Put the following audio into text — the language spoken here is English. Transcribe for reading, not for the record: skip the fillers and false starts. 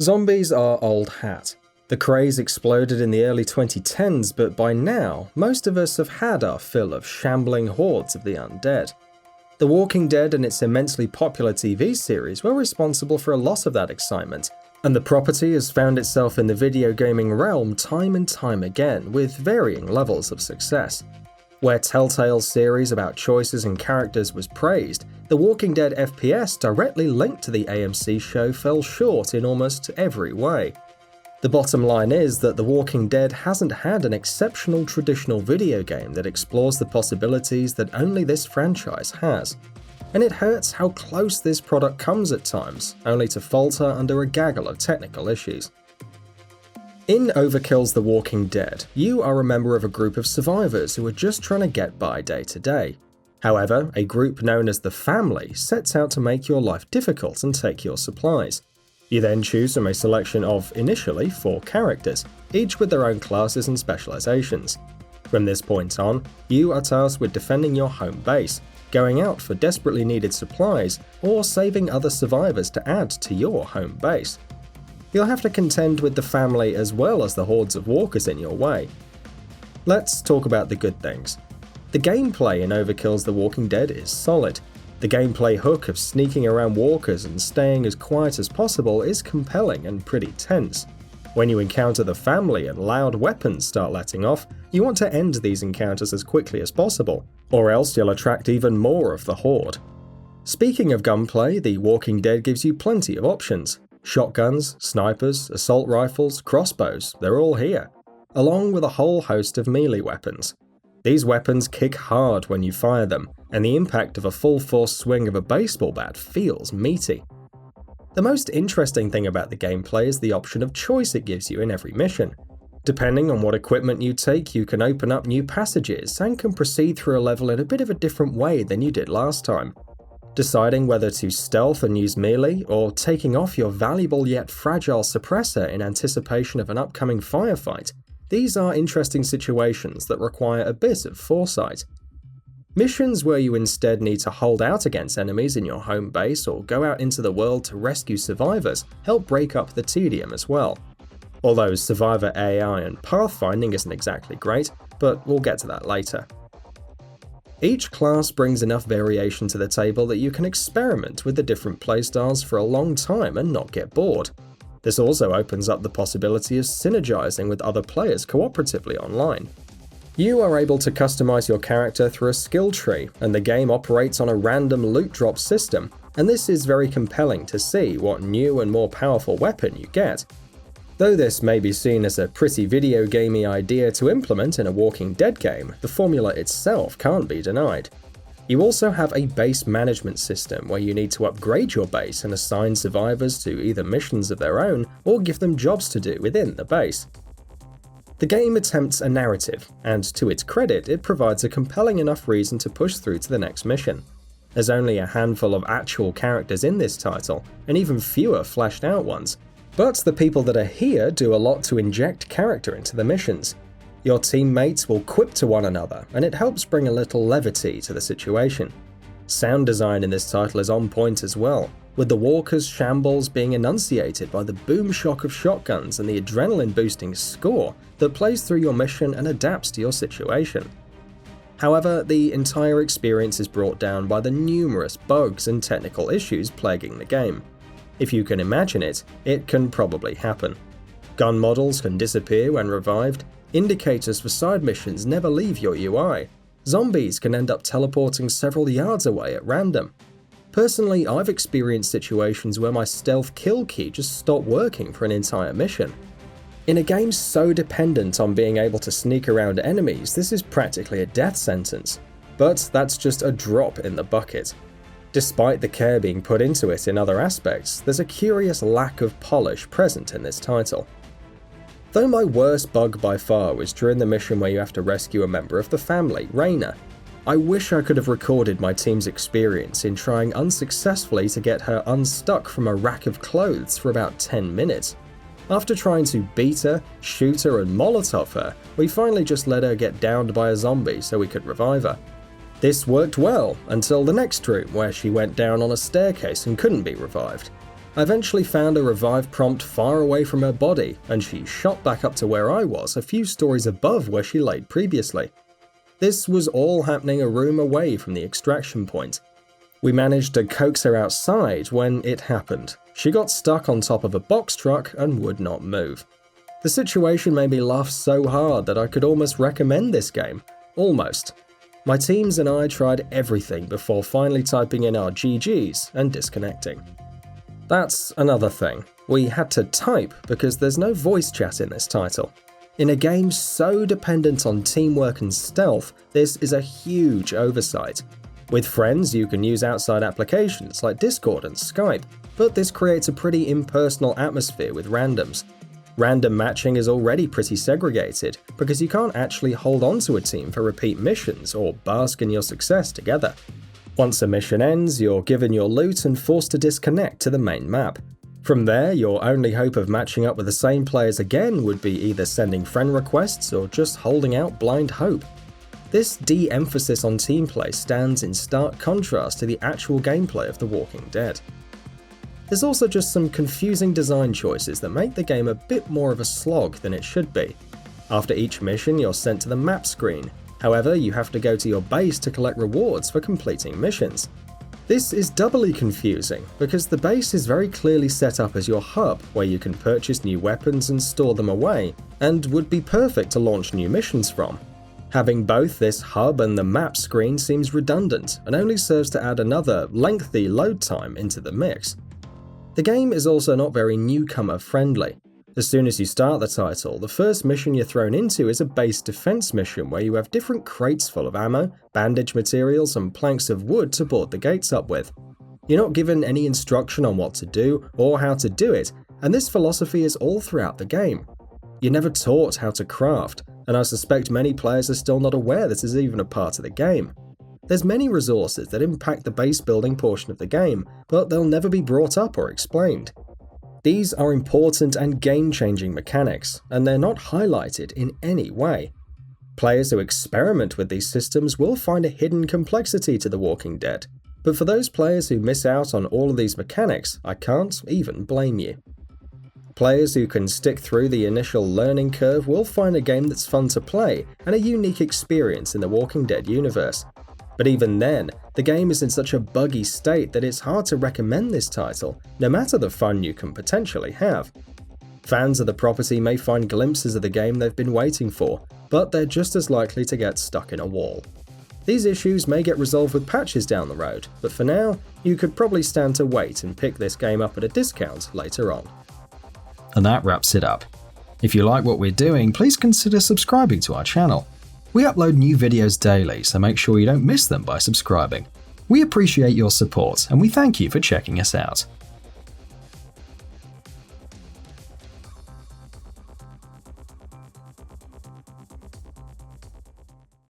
Zombies are old hat. The craze exploded in the early 2010s, but by now, most of us have had our fill of shambling hordes of the undead. The Walking Dead and its immensely popular TV series were responsible for a lot of that excitement, and the property has found itself in the video gaming realm time and time again, with varying levels of success. Where Telltale's series about choices and characters was praised, the Walking Dead FPS directly linked to the AMC show fell short in almost every way. The bottom line is that The Walking Dead hasn't had an exceptional traditional video game that explores the possibilities that only this franchise has. And it hurts how close this product comes at times, only to falter under a gaggle of technical issues. In Overkill's The Walking Dead, you are a member of a group of survivors who are just trying to get by day to day. However, a group known as the Family sets out to make your life difficult and take your supplies. You then choose from a selection of, initially, 4 characters, each with their own classes and specializations. From this point on, you are tasked with defending your home base, going out for desperately needed supplies, or saving other survivors to add to your home base. You'll have to contend with the Family as well as the hordes of walkers in your way. Let's talk about the good things. The gameplay in Overkill's The Walking Dead is solid. The gameplay hook of sneaking around walkers and staying as quiet as possible is compelling and pretty tense. When you encounter the Family and loud weapons start letting off, you want to end these encounters as quickly as possible, or else you'll attract even more of the horde. Speaking of gunplay, The Walking Dead gives you plenty of options. Shotguns, snipers, assault rifles, crossbows, they're all here, along with a whole host of melee weapons. These weapons kick hard when you fire them, and the impact of a full-force swing of a baseball bat feels meaty. The most interesting thing about the gameplay is the option of choice it gives you in every mission. Depending on what equipment you take, you can open up new passages and can proceed through a level in a bit of a different way than you did last time. Deciding whether to stealth and use melee, or taking off your valuable yet fragile suppressor in anticipation of an upcoming firefight, these are interesting situations that require a bit of foresight. Missions where you instead need to hold out against enemies in your home base or go out into the world to rescue survivors help break up the tedium as well. Although survivor AI and pathfinding isn't exactly great, but we'll get to that later. Each class brings enough variation to the table that you can experiment with the different playstyles for a long time and not get bored. This also opens up the possibility of synergizing with other players cooperatively online. You are able to customize your character through a skill tree, and the game operates on a random loot drop system, and this is very compelling to see what new and more powerful weapon you get. Though this may be seen as a pretty video gamey idea to implement in a Walking Dead game, the formula itself can't be denied. You also have a base management system where you need to upgrade your base and assign survivors to either missions of their own or give them jobs to do within the base. The game attempts a narrative, and to its credit, it provides a compelling enough reason to push through to the next mission. There's only a handful of actual characters in this title, and even fewer fleshed out ones. But the people that are here do a lot to inject character into the missions. Your teammates will quip to one another, and it helps bring a little levity to the situation. Sound design in this title is on point as well, with the walkers' shambles being enunciated by the boom shock of shotguns and the adrenaline-boosting score that plays through your mission and adapts to your situation. However, the entire experience is brought down by the numerous bugs and technical issues plaguing the game. If you can imagine it, it can probably happen. Gun models can disappear when revived, indicators for side missions never leave your UI, zombies can end up teleporting several yards away at random. Personally, I've experienced situations where my stealth kill key just stopped working for an entire mission. In a game so dependent on being able to sneak around enemies, this is practically a death sentence. But that's just a drop in the bucket. Despite the care being put into it in other aspects, there's a curious lack of polish present in this title. Though my worst bug by far was during the mission where you have to rescue a member of the Family, Raina, I wish I could have recorded my team's experience in trying unsuccessfully to get her unstuck from a rack of clothes for about 10 minutes. After trying to beat her, shoot her and Molotov her, we finally just let her get downed by a zombie so we could revive her. This worked well until the next room where she went down on a staircase and couldn't be revived. I eventually found a revive prompt far away from her body, and she shot back up to where I was, a few stories above where she laid previously. This was all happening a room away from the extraction point. We managed to coax her outside when it happened. She got stuck on top of a box truck and would not move. The situation made me laugh so hard that I could almost recommend this game. Almost. My teams and I tried everything before finally typing in our GGs and disconnecting. That's another thing. We had to type because there's no voice chat in this title. In a game so dependent on teamwork and stealth, this is a huge oversight. With friends, you can use outside applications like Discord and Skype, but this creates a pretty impersonal atmosphere with randoms. Random matching is already pretty segregated because you can't actually hold on to a team for repeat missions or bask in your success together. Once a mission ends, you're given your loot and forced to disconnect to the main map. From there, your only hope of matching up with the same players again would be either sending friend requests or just holding out blind hope. This de-emphasis on team play stands in stark contrast to the actual gameplay of The Walking Dead. There's also just some confusing design choices that make the game a bit more of a slog than it should be. After each mission, you're sent to the map screen. However, you have to go to your base to collect rewards for completing missions. This is doubly confusing because the base is very clearly set up as your hub where you can purchase new weapons and store them away, and would be perfect to launch new missions from. Having both this hub and the map screen seems redundant and only serves to add another lengthy load time into the mix. The game is also not very newcomer friendly. As soon as you start the title, the first mission you're thrown into is a base defense mission where you have different crates full of ammo, bandage materials, and planks of wood to board the gates up with. You're not given any instruction on what to do or how to do it, and this philosophy is all throughout the game. You're never taught how to craft, and I suspect many players are still not aware this is even a part of the game. There's many resources that impact the base building portion of the game, but they'll never be brought up or explained. These are important and game-changing mechanics, and they're not highlighted in any way. Players who experiment with these systems will find a hidden complexity to The Walking Dead, but for those players who miss out on all of these mechanics, I can't even blame you. Players who can stick through the initial learning curve will find a game that's fun to play and a unique experience in the Walking Dead universe. But even then, the game is in such a buggy state that it's hard to recommend this title, no matter the fun you can potentially have. Fans of the property may find glimpses of the game they've been waiting for, but they're just as likely to get stuck in a wall. These issues may get resolved with patches down the road, but for now, you could probably stand to wait and pick this game up at a discount later on. And that wraps it up. If you like what we're doing, please consider subscribing to our channel. We upload new videos daily, so make sure you don't miss them by subscribing. We appreciate your support, and we thank you for checking us out.